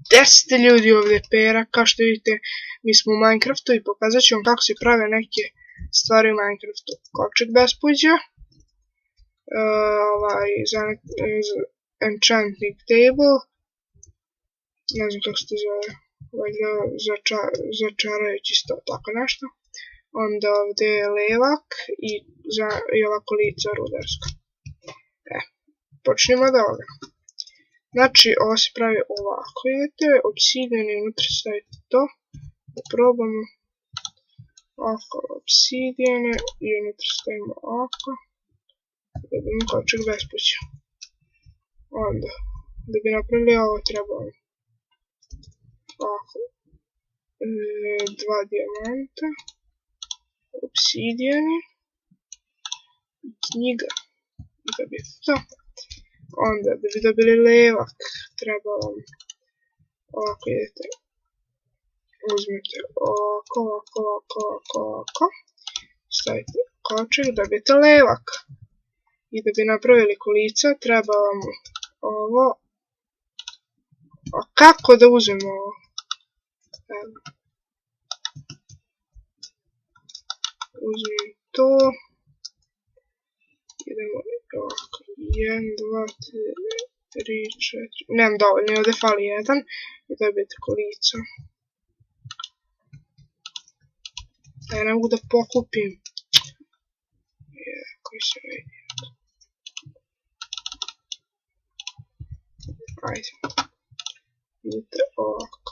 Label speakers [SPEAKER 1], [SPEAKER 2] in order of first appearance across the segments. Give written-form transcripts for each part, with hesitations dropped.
[SPEAKER 1] 10 ljudi ovdje pera, kao što vidite mi smo u Minecraftu i pokazat ću vam kako se prave neke stvari u Minecraftu. Kovčeg bespuđa, enchanting table, ne znam kako se to zove, začarajući sto, tako nešto. Onda ovdje je levak i ova kolica rudarska. Počnemo od ovoga. Znači, ovo se pravi ovako, vidite, obsidian i unutra stavite to, da probamo ovako obsidiane i unutra stavimo ovako, da vidimo kovčeg bespuća. Onda, da bi napravili ovo trebamo ovako, 2 dijamanta, obsidijani i knjiga, da bi to. Onda, da bi dobili levak, treba vam ovako, idete, uzmete ovako, stavite kovčeg, dobijete levak. I da bi napravili kolica, treba vam ovo. A kako da uzmemo ovo? Uzmem to. Idemo ovako. 1, 2, 3, 4. Nemam dovoljno, ovdje fali 1. I dobijete kolica. Ja ne mogu da pokupim. Koji se vidi. Ajde. Vidite ovako.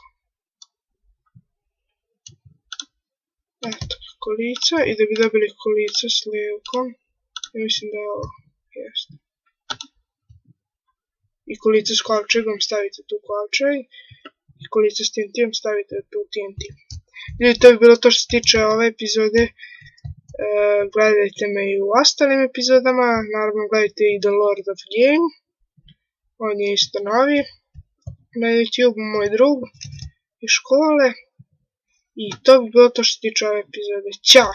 [SPEAKER 1] Eto, kolica. I da bi dobili kolica s levkom. Ja mislim da je ovo. Jeste. I kolica s kovčegom stavite tu kovčeg. I kolica s TNT-om stavite tu TNT. Ljudi, to bi bilo to što se tiče ove epizode. Gledajte me i u ostalim epizodama. Naravno gledajte i The Lord of Game. On je isto novi na YouTube, moj drug iz škole. I to bi bilo to što se tiče ove epizode. Ćao!